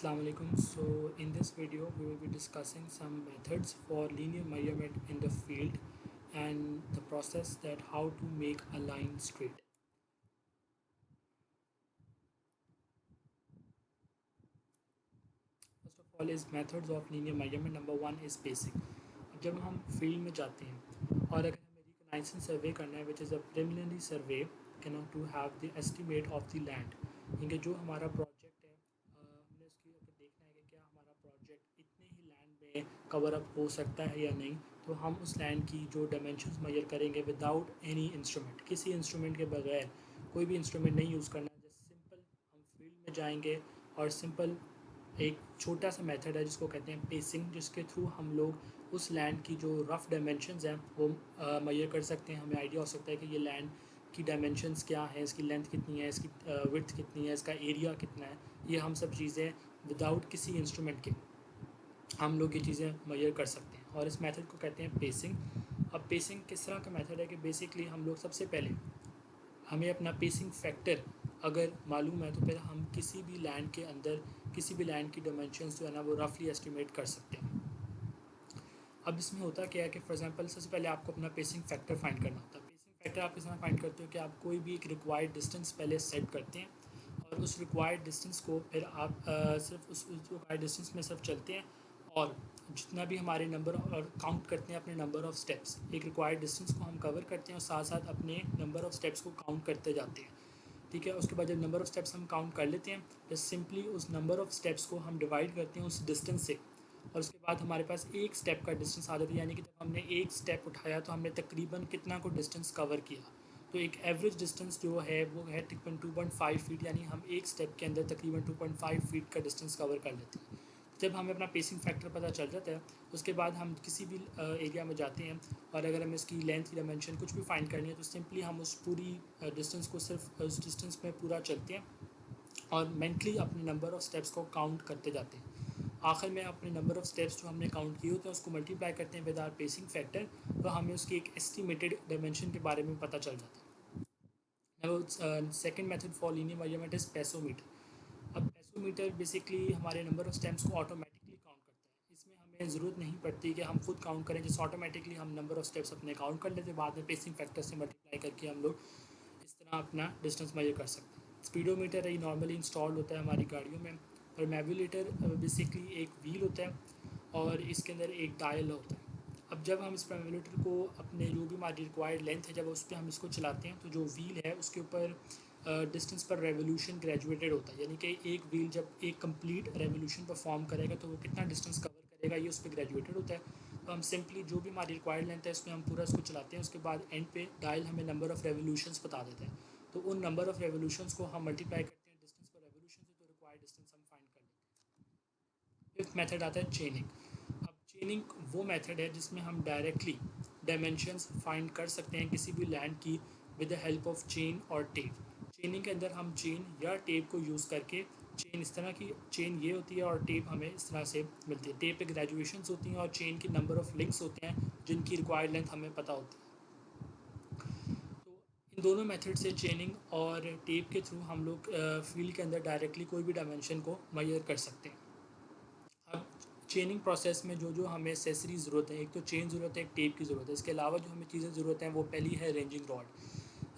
Assalamu alaikum. So in this video we will be discussing some methods for linear measurement in the field and the process that how to make a line straight. First of all is methods of linear measurement. Number one is spacing. अब जब हम field में जाते हैं और अगर हमें recognition survey करना है which is a preliminary survey to have the estimate of the land, क्योंकि जो हमारा प्रोजेक्ट है हमने उसकी अगर देखना है कि क्या हमारा प्रोजेक्ट इतने ही लैंड में कवर अप हो सकता है या नहीं, तो हम उस लैंड की जो डायमेंशंस मेजर करेंगे विदाउट एनी इंस्ट्रूमेंट, किसी इंस्ट्रूमेंट के बगैर, कोई भी इंस्ट्रूमेंट नहीं यूज़ करना, जस्ट सिंपल हम फील्ड में जाएंगे और सिंपल एक छोटा सा मेथड है जिसको कहते हैं पेसिंग, जिसके थ्रू हम लोग उस लैंड की जो रफ़ डायमेंशंस हैं वो मेजर कर सकते हैं। हमें आइडिया हो सकता है कि ये लैंड की डायमेंशंस क्या है, इसकी लेंथ कितनी है, इसकी विड्थ कितनी है, इसका एरिया कितना है। ये हम सब चीज़ें विदाउट किसी इंस्ट्रूमेंट के हम लोग ये चीज़ें मेजर कर सकते हैं और इस मेथड को कहते हैं पेसिंग। अब पेसिंग किस तरह का मेथड है कि बेसिकली हम लोग सबसे पहले हमें अपना पेसिंग फैक्टर अगर मालूम है तो फिर हम किसी भी लैंड के अंदर किसी भी लैंड की डायमेंशंस जो है ना वो रफली एस्टिमेट कर सकते हैं। अब इसमें होता क्या है कि फॉर एग्जांपल सबसे पहले आपको अपना पेसिंग फैक्टर फाइंड करना होता है। पेसिंग फैक्टर आप किस तरह फाइंड करते हो कि आप कोई भी एक रिक्वायर्ड डिस्टेंस पहले सेट करते हैं और उस रिक्वायर्ड डिस्टेंस को फिर आप सिर्फ उस रिक्वायर्ड डिस्टेंस में सिर्फ चलते हैं और जितना भी हमारे नंबर और काउंट करते हैं अपने नंबर ऑफ़ स्टेप्स। एक रिक्वायर्ड डिस्टेंस को हम कवर करते हैं और साथ साथ अपने नंबर ऑफ़ स्टेप्स को काउंट करते जाते हैं। ठीक है, उसके बाद जब नंबर ऑफ़ स्टेप्स हम काउंट कर लेते हैं तो सिंपली उस नंबर ऑफ़ स्टेप्स को हम डिवाइड करते हैं उस डिस्टेंस से और उसके बाद हमारे पास एक स्टेप का डिस्टेंस आ जाता है, यानी कि जब हमने एक स्टेप उठाया तो हमने तकरीबन कितना को डिस्टेंस कवर किया। तो एक एवरेज डिस्टेंस जो है वो है तकरीबन 2.5 फीट, यानी हम एक स्टेप के अंदर तकरीबन 2.5 फीट का डिस्टेंस कवर कर लेते हैं। जब हमें अपना पेसिंग फैक्टर पता चल जाता है उसके बाद हम किसी भी एरिया में जाते हैं और अगर हमें इसकी लेंथ की डायमेंशन कुछ भी फाइंड करनी है तो सिंपली हम उस पूरी डिस्टेंस को सिर्फ उस डिस्टेंस में पूरा चलते हैं और मेंटली अपने नंबर ऑफ़ स्टेप्स को काउंट करते जाते हैं। आखिर में अपने नंबर ऑफ़ स्टेप्स जो हमने काउंट किए होते हैं उसको मल्टीप्लाई करते हैं विद आवर पेसिंग फैक्टर, तो हमें उसकी एक एस्टिमेटेड डायमेंशन के बारे में पता चल जाता है। Now second method for linear measurement is pedometer. अब पेसोमीटर बेसिकली हमारे नंबर ऑफ़ स्टेप्स को ऑटोमेटिकली काउंट करता है। इसमें हमें ज़रूरत नहीं पड़ती कि हम खुद काउंट करें, जैसे ऑटोमेटिकली हम नंबर ऑफ़ स्टेप्स अपने काउंट कर लेते हैं, बाद में पेसिंग फैक्टर से मल्टीप्लाई करके हम लोग इस तरह अपना डिस्टेंस मेजर कर सकते हैं। स्पीडोमीटर है नॉर्मली इंस्टॉल्ड होता है हमारी गाड़ियों में, और मैवुलेटर बेसिकली एक व्हील होता है और इसके अंदर एक डायल होता है। अब जब हम इस मैवुलेटर को अपने जो भी हमारी रिक्वायर्ड लेंथ है जब उस पर हम इसको चलाते हैं तो जो व्हील है उसके ऊपर डिस्टेंस पर रेवोल्यूशन ग्रेजुएटेड होता है, यानी कि एक व्हील जब एक कंप्लीट रेवोल्यूशन परफॉर्म करेगा तो वो कितना डिस्टेंस कवर करेगा ये उस पर ग्रेजुएटेड होता है। तो हम सिंपली जो भी हमारी रिक्वायर्ड लेंथ है उसमें हम पूरा इसको चलाते हैं, उसके बाद एंड पे डायल हमें नंबर ऑफ़ रेवोल्यूशंस बता देता है, तो उन नंबर ऑफ़ रेवोल्यूशंस को हम मल्टीप्लाई करते हैं डिस्टेंस पर रेवोल्यूशन से, तो रिक्वायर्ड डिस्टेंस हम फाइंड कर लेते हैं। फिफ्थ मेथड आता है चेनिंग। अब चेनिंग वो मेथड है जिसमें हम डायरेक्टली डायमेंशंस फाइंड कर सकते हैं किसी भी लैंड की with the help of chain और टेप। चेनिंग के अंदर हम चेन या टेप को यूज़ करके, चेन इस तरह की चेन ये होती है और टेप हमें इस तरह से मिलती है। टेप पे ग्रेजुएशंस होती हैं और चेन की नंबर ऑफ़ लिंक्स होते हैं जिनकी रिक्वायर्ड लेंथ हमें पता होती है। तो इन दोनों मेथड से, चेनिंग और टेप के थ्रू, हम लोग फील्ड के अंदर डायरेक्टली कोई भी डायमेंशन को मेजर कर सकते हैं। अब चेनिंग प्रोसेस में जो जो हमें एसेसरी ज़रूरत है, एक तो चेन ज़रूरत है, एक टेप की ज़रूरत है। इसके अलावा जो हमें चीज़ें ज़रूरत हैं वो पहली है रेंजिंग रॉड।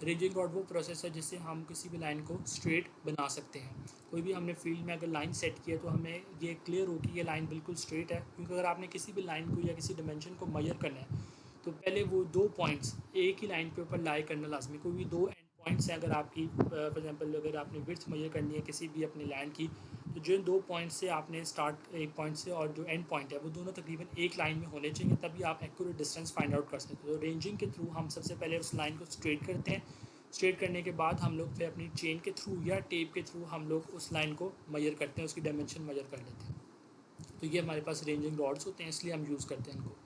रेंजिंग रॉड वो प्रोसेस है जिससे हम किसी भी लाइन को स्ट्रेट बना सकते हैं। कोई भी हमने फील्ड में अगर लाइन सेट की है तो हमें ये क्लियर हो कि ये लाइन बिल्कुल स्ट्रेट है, क्योंकि अगर आपने किसी भी लाइन को या किसी डायमेंशन को मेजर करना है तो पहले वो दो पॉइंट्स एक ही लाइन के ऊपर लाई करना लाजमी। कोई भी दो एंड पॉइंट्स हैं, अगर आपकी फॉर एग्जांपल अगर आपने विड्थ मेजर करनी है किसी भी अपनी लाइन की, तो जिन दो पॉइंट से आपने स्टार्ट एक पॉइंट से और जो एंड पॉइंट है वो दोनों तकरीबन एक लाइन में होने चाहिए, तभी आप एक्यूरेट डिस्टेंस फाइंड आउट कर सकते हो। तो रेंजिंग के थ्रू हम सबसे पहले उस लाइन को स्ट्रेट करते हैं। स्ट्रेट करने के बाद हम लोग फिर अपनी चेन के थ्रू या टेप के थ्रू हम लोग उस लाइन को मेजर करते हैं, उसकी डायमेंशन मेजर कर लेते हैं। तो ये हमारे पास रेंजिंग रॉड्स होते हैं, इसलिए हम यूज़ करते हैं इनको।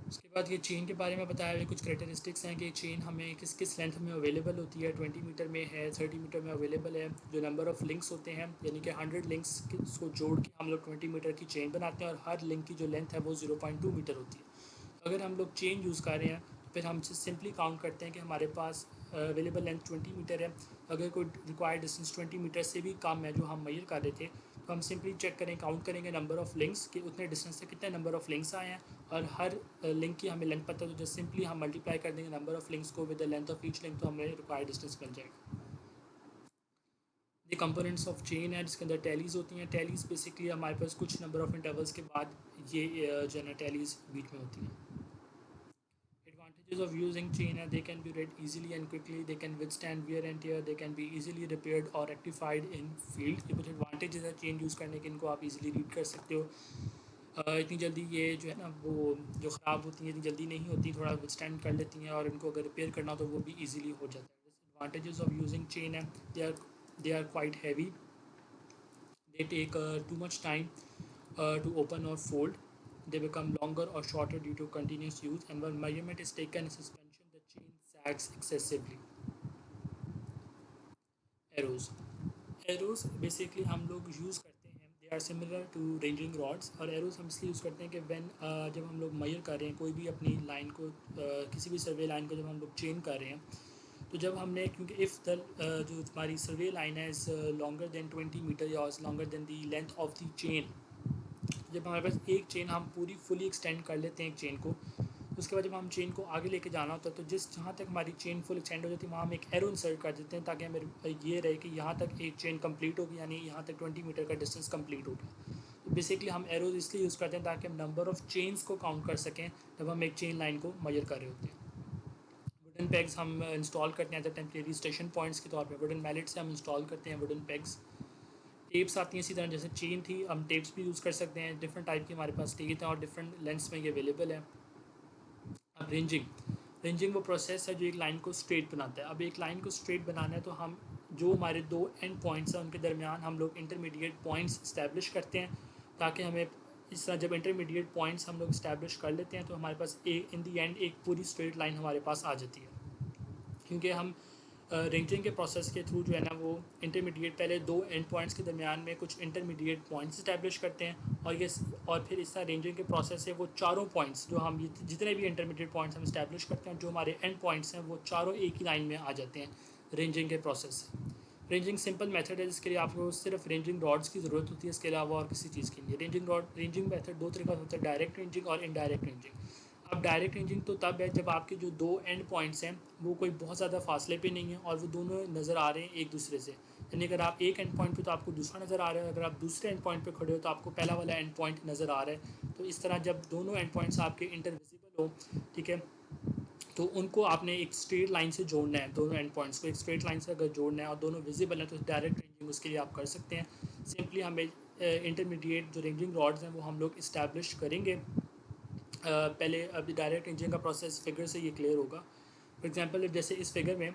उसके बाद ये चेन के बारे में बताया हुआ कुछ करेक्टरिस्टिक्स हैं कि चेन हमें किस किस लेंथ में अवेलेबल होती है। 20 मीटर में है, 30 मीटर में अवेलेबल है। जो नंबर ऑफ़ लिंक्स होते हैं, यानी कि 100 लिंक्स को जोड़ के हम लोग 20 मीटर की चेन बनाते हैं और हर लिंक की जो लेंथ है वो 0.2 मीटर होती है। तो अगर हम लोग चेन यूज़ कर रहे हैं तो फिर हम सिंपली काउंट करते हैं कि हमारे पास अवेलेबल लेंथ 20 मीटर है। अगर कोई रिक्वायर्ड डिस्टेंस 20 मीटर से भी कम है जो हम मेजर कर रहे थे तो हम सिंपली चेक करें, काउंट करेंगे नंबर ऑफ़ लिंक्स कि उतने डिस्टेंस से कितने नंबर ऑफ़ लिंक्स आए हैं, और हर लिंक की हमें लेंथ पता है तो जस्ट सिंपली हम मल्टीप्लाई कर देंगे नंबर ऑफ़ लिंक्स को with the length of each link, तो हमें रिक्वायर्ड डिस्टेंस मिल जाएगा। द कंपोनेंट्स ऑफ चेन है जिसके अंदर टैलीज होती हैं। टैलीज बेसिकली हमारे पास कुछ नंबर ऑफ इंटरवल्स के बाद ये जो है ना टैलीज बीच में होती हैं। Advantages of using chain are they can be read easily and quickly, they can withstand wear and tear, they can be easily repaired or rectified in field। ये कुछ एडवांटेजेस है चेन यूज़ करने के, इनको आप इजीली रीड कर सकते हो। इतनी जल्दी ये जो है ना वो जो ख़राब होती हैं इतनी जल्दी नहीं होती, थोड़ा विथस्टैंड कर लेती हैं, और इनको अगर रिपेयर करना हो तो वो भी इजीली हो जाता है। डिसएडवांटेजेस ऑफ यूजिंग चेन है they are quite heavy, they take too much time to open or fold, they become longer or shorter due to continuous use, and when measurement is taken in suspension the chain sags excessively। Arrows, arrows basically हम लोग use करते हैं, they are similar to ranging rods. और arrows हम इसलिए use करते हैं कि व्हेन जब हम लोग मेजर कर रहे हैं कोई भी अपनी लाइन को, किसी भी सर्वे लाइन को जब हम लोग चेन कर रहे हैं, तो जब हमने, क्योंकि इफ़ द जो हमारी सर्वे लाइन है इज़ लॉन्गर देन 20 मीटर या longer than the length of the chain, जब हमारे पास एक चेन हम पूरी फुली एक्सटेंड कर लेते हैं एक चेन को, उसके बाद जब हम चेन को आगे लेके जाना होता है तो जिस जहाँ तक हमारी चेन फुल एक्सटेंड हो जाती है वहाँ हम एक एरो इंसर्ट कर देते हैं, ताकि हमें ये रहे कि यहाँ तक एक चेन कंप्लीट होगी, यानी यहाँ तक 20 मीटर का डिस्टेंस कंप्लीट हो गया। तो बेसिकली हम एरोज इसलिए यूज़ करते हैं ताकि हम नंबर ऑफ़ चेन्स को काउंट कर सकें जब हम एक चेन लाइन को मेजर कर रहे होते हैं। वुडन पेग्स हम इंस्टॉल करते हैं as a temporary station points के तौर पे, वुडन मैलेट से हम इंस्टॉल करते हैं वुडन पेग्स। टेप्स आती हैं इसी तरह, जैसे चेन थी हम टेप्स भी यूज़ कर सकते हैं, डिफरेंट टाइप की हमारे पास टेप हैं और डिफरेंट लेंथ्स में ये अवेलेबल है। अब रेंजिंग, रेंजिंग वो प्रोसेस है जो एक लाइन को स्ट्रेट बनाता है। अब एक लाइन को स्ट्रेट बनाना है तो हम जो हमारे दो एंड पॉइंट्स हैं उनके दरमियान हम लोग इंटरमीडिएट पॉइंट्स इस्टेब्लिश करते हैं, ताकि हमें इस तरह जब इंटरमीडिएट पॉइंट्स हम लोग इस्टेब्लिश कर लेते हैं तो हमारे पास इन दी एंड एक पूरी स्ट्रेट लाइन हमारे पास आ जाती है। क्योंकि हम रेंजिंग के प्रोसेस के थ्रू जो है ना वो इंटरमीडिएट पहले दो एंड पॉइंट्स के दरमियान में कुछ इंटरमीडिएट पॉइंट्स इस्टेब्लिश करते हैं, और फिर इस तरह रेंजिंग के प्रोसेस से वो चारों पॉइंट्स जो हम जितने भी इंटरमीडिएट पॉइंट्स हम इस्टेब्लिश करते हैं जो हमारे एंड पॉइंट्स हैं वो चारों एक ही लाइन में आ जाते हैं रेंजिंग के प्रोसेस से। रेंजिंग सिंपल मेथड है जिसके लिए आपको सिर्फ रेंजिंग रॉड्स की ज़रूरत होती है, इसके अलावा और किसी चीज़ की नहीं। रेंजिंग मेथड दो तरीका होता है, डायरेक्ट रेंजिंग और इनडायरेक्ट रेंजिंग। अब डायरेक्ट रेंजिंग तो तब है जब आपके जो दो एंड पॉइंट्स हैं वो कोई बहुत ज़्यादा फासले पे नहीं है और वो दोनों नज़र आ रहे हैं एक दूसरे से, यानी अगर आप एक एंड पॉइंट पे तो आपको दूसरा नज़र आ रहा है, अगर आप दूसरे एंड पॉइंट पे खड़े हो तो आपको पहला वाला एंड पॉइंट नज़र आ रहा है। तो इस तरह जब दोनों एंड पॉइंट्स आपके इंटरविजिबल हो, ठीक है, तो उनको आपने एक स्ट्रेट लाइन से जोड़ना है, दोनों एंड पॉइंट्स को एक स्ट्रेट लाइन से अगर जोड़ना है और दोनों विजिबल हैं तो डायरेक्ट रेंजिंग उसके लिए आप कर सकते हैं। सिंपली हमें इंटरमीडिएट जो रेंजिंग रॉड्स हैं वो हम लोग इस्टेब्लिश करेंगे। पहले अभी डायरेक्ट रेंजिंग का प्रोसेस फिगर से ये क्लियर होगा। फॉर एग्जांपल जैसे इस फिगर में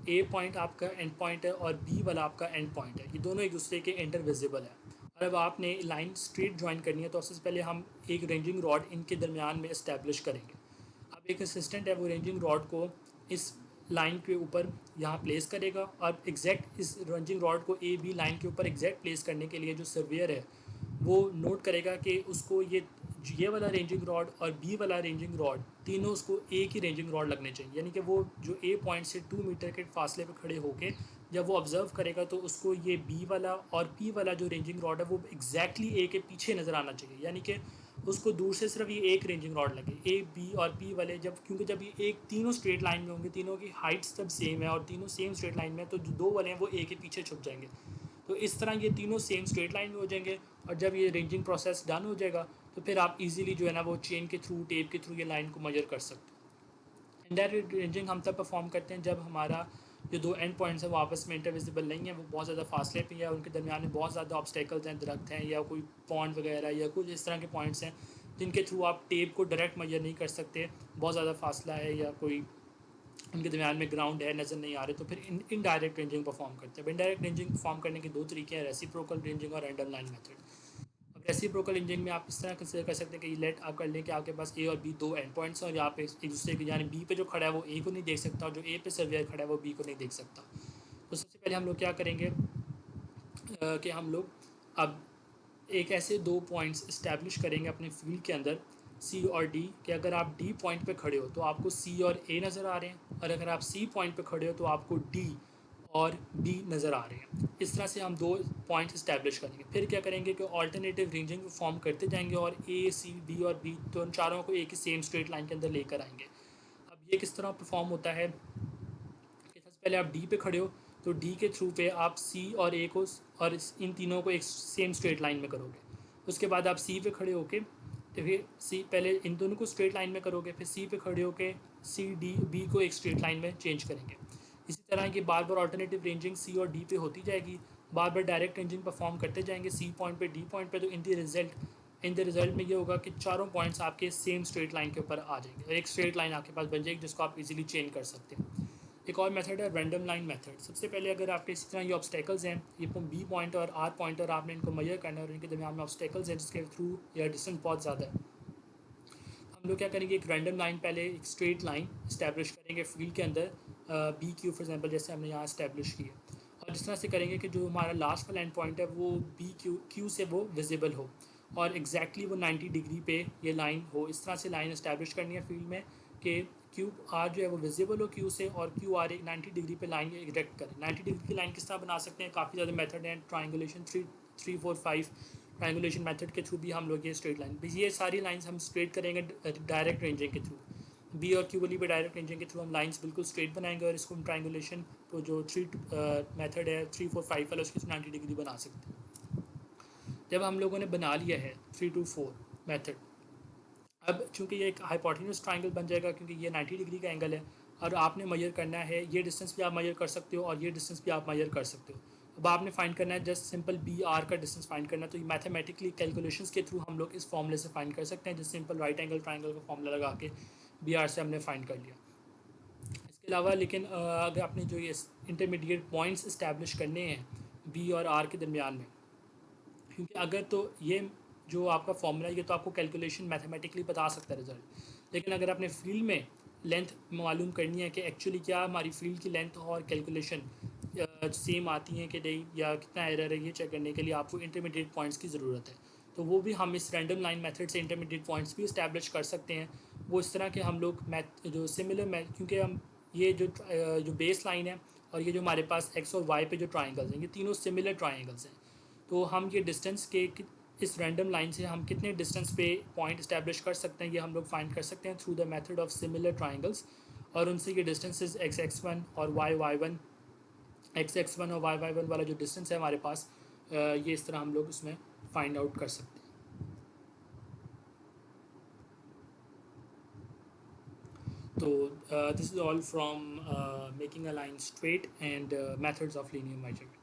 ए पॉइंट आपका एंड पॉइंट है और बी वाला आपका एंड पॉइंट है, ये दोनों एक दूसरे के इंटरविजिबल है, और अब आपने लाइन स्ट्रेट ज्वाइन करनी है तो सबसे पहले हम एक रेंजिंग रॉड इनके दरमियान में इस्टेब्लिश करेंगे। अब एक असिस्टेंट है वो रेंजिंग रॉड को इस लाइन के ऊपर यहाँ प्लेस करेगा, और एग्जैक्ट इस रेंजिंग रॉड को ए बी लाइन के ऊपर एग्जैक्ट प्लेस करने के लिए जो सर्वेयर है वो नोट करेगा कि उसको ये वाला रेंजिंग रॉड और बी वाला रेंजिंग रॉड तीनों उसको एक ही रेंजिंग रॉड लगने चाहिए, यानी कि वो जो ए पॉइंट से 2 मीटर के फासले पर खड़े होके जब वो ऑब्ज़र्व करेगा तो उसको ये बी वाला और पी वाला जो रेंजिंग रॉड है वो एग्जैक्टली ए के पीछे नज़र आना चाहिए, यानी कि उसको दूर से सिर्फ ये एक रेंजिंग रॉड लगे। ए बी और पी वाले क्योंकि जब ये एक तीनों स्ट्रेट लाइन में होंगे, तीनों की हाइट्स जब सेम है और तीनों सेम स्ट्रेट लाइन में, तो जो दो वाले हैं वो ए के पीछे छुप जाएंगे। तो इस तरह ये तीनों सेम स्ट्रेट लाइन में हो जाएंगे, और जब ये रेंजिंग प्रोसेस डन हो जाएगा तो फिर आप इजीली जो है ना वो चेन के थ्रू, टेप के थ्रू ये लाइन को मेजर कर सकते हैं। इनडायरेक्ट रेंजिंग हम तब परफॉर्म करते हैं जब हमारा जो दो एंड पॉइंट्स हैं वो आपस में इंटरविजिबल नहीं है, वो बहुत ज़्यादा फासले पे है, उनके दरमियान में बहुत ज़्यादा ऑब्स्टेकल्स हैं, दरख्त हैं या कोई पॉन्ड वगैरह या कुछ इस तरह के पॉइंट्स हैं जिनके थ्रू आप टेप को डायरेक्ट मेजर नहीं कर सकते, बहुत ज़्यादा फासला है या कोई उनके दरमियान में ग्राउंड है नज़र नहीं आ रहे, तो फिर इनडायरेक्ट रेंजिंग परफॉर्म करते हैं। इनडायरेक्ट रेंजिंग परफॉर्म करने के दो तरीके हैं, रेसिप्रोकल रेंजिंग और अंडरलाइन मेथड। अब रेसिप्रोकल रेंजिंग में आप इस तरह कंसिडर कर सकते हैं कि लेट आप कर लें कि आपके पास ए और बी दो एंड पॉइंट्स हैं और यहाँ पे एक दूसरे के, यानी बी पे जो खड़ा है वो ए को नहीं देख सकता और जो ए पे सर्वेयर खड़ा है वो बी को नहीं देख सकता। तो सबसे पहले हम लोग क्या करेंगे कि हम लोग अब एक ऐसे दो पॉइंट्स इस्टेब्लिश करेंगे अपने फील्ड के अंदर सी और डी, कि अगर आप डी पॉइंट पे खड़े हो तो आपको सी और ए नज़र आ रहे हैं, और अगर आप सी पॉइंट पे खड़े हो तो आपको डी और बी नज़र आ रहे हैं। इस तरह से हम दो पॉइंट्स इस्टेब्लिश करेंगे। फिर क्या करेंगे कि ऑल्टरनेटिव रेंजिंग फॉर्म करते जाएंगे और ए सी डी और बी तो उन चारों को एक ही सेम स्ट्रेट लाइन के अंदर लेकर आएंगे। अब ये किस तरह परफॉर्म होता है कि सबसे पहले आप डी पे खड़े हो तो डी के थ्रू पे आप सी और ए को और इन तीनों को एक सेम स्ट्रेट लाइन में करोगे। उसके बाद आप सी पे खड़े होके तो फिर सी पहले इन दोनों को स्ट्रेट लाइन में करोगे, फिर सी पे खड़े होके सी डी बी को एक स्ट्रेट लाइन में चेंज करेंगे। इसी तरह की बार बार ऑल्टरनेटिव रेंजिंग सी और डी पे होती जाएगी, बार बार डायरेक्ट रेंजिंग परफॉर्म करते जाएंगे सी पॉइंट पे डी पॉइंट पे। तो इन द रिजल्ट में ये होगा कि चारों पॉइंट्स आपके सेम स्ट्रेट लाइन के ऊपर आ जाएंगे और एक स्ट्रेट लाइन आपके पास बन जाएगी जिसको आप इजीली चेंज कर सकते हैं। एक और मेथड है रैंडम लाइन मेथड। सबसे पहले अगर आपके इसी तरह ये ऑब्स्टेकल्स हैं, ये बी पॉइंट और आर पॉइंट और आपने इनको मेजर करना है और इनके दरमियान में ऑब्स्टेकल्स हैं जिसके थ्रू या डिस्टेंस बहुत ज़्यादा है, हम लोग क्या करेंगे एक रैंडम लाइन पहले एक स्ट्रेट लाइन इस्टेब्लिश करेंगे फील्ड के अंदर बी क्यू फॉर एग्जांपल जैसे हमने यहाँ इस्टेब्लिश की है। और इस तरह से करेंगे कि जो हमारा लास्ट वाला एंड पॉइंट है वो बी क्यू से वो विजिबल हो और एग्जैक्टली वो 90 डिग्री पे ये लाइन हो। इस तरह से लाइन इस्टेब्लिश करनी है फील्ड में कि क्यू आर जो है वो विजिबल हो क्यू से और क्यू आर एक 90 डिग्री पे लाइन इरेक्ट करें। 90 डिग्री की लाइन किस तरह बना सकते हैं, काफ़ी ज़्यादा मेथड हैं। ट्राइंगुलेशन 3 4 5 ट्राइंगुलेशन मेथड के थ्रू भी हम लोग ये स्ट्रेट लाइन, ये सारी लाइंस हम स्ट्रेट करेंगे डायरेक्ट रेंजिंग के थ्रू। बी और क्यू वाली पे डायरेक्ट रेंजिंग के थ्रू हम लाइंस बिल्कुल स्ट्रेट बनाएंगे और इसको हम ट्राइंगुलेशन तो जो मेथड है 3 4 5 वाला उसकी 90 डिग्री बना सकते हैं। जब हम लोगों ने बना लिया है 3 2 4 मेथड, अब चूंकि ये एक हाइपोटेन्यूस ट्राइंगल बन जाएगा क्योंकि ये 90 डिग्री का एंगल है और आपने मेजर करना है, ये डिस्टेंस भी आप मेजर कर सकते हो और ये डिस्टेंस भी आप मेजर कर सकते हो। अब आपने फाइंड करना है जस्ट सिंपल बी आर का डिस्टेंस फाइंड करना है। तो ये मैथमेटिकली कैलकुलेशंस के थ्रू हम लोग इस फॉर्मूले से फाइंड कर सकते हैं, जिस सिंपल राइट एंगल ट्राइंगल का फॉर्मूला लगा के बी आर से हमने फाइंड कर लिया। इसके अलावा लेकिन अगर आपने जो ये इंटरमीडिएट पॉइंट्स इस्टेब्लिश करने हैं बी और आर के दरमियान में, क्योंकि अगर तो ये जो आपका फॉर्मूला ये तो आपको कैलकुलेशन मैथमेटिकली बता सकता है रिजल्ट, लेकिन अगर आपने फील्ड में लेंथ मालूम करनी है कि एक्चुअली क्या हमारी फील्ड की लेंथ और कैलकुलेशन सेम आती हैं कि नहीं या कितना एरर है, ये चेक करने के लिए आपको इंटरमीडिएट पॉइंट्स की ज़रूरत है। तो वो भी हम इस रैंडम लाइन मेथड से इंटरमीडिएट पॉइंट्स भी इस्टेब्लिश कर सकते हैं। वो इस तरह के हम लोग मैथ जो सिमिलर मैथ, क्योंकि हम ये जो बेस लाइन है और ये जो हमारे पास एक्स और वाई पे जो ट्राइंगल्स हैं ये तीनों सिमिलर ट्राइंगल्स हैं। तो हम ये डिस्टेंस के इस रैंडम लाइन से हम कितने डिस्टेंस पे पॉइंट इस्टेब्लिश कर सकते हैं ये हम लोग फाइंड कर सकते हैं through the method of similar triangles. और उनसे ये डिस्टेंसेस x1 और y1, x1 और y1 वाला जो डिस्टेंस है हमारे पास ये इस तरह हम लोग उसमें फाइंड आउट कर सकते हैं। तो this is all from making a line straight and methods of linear measurement.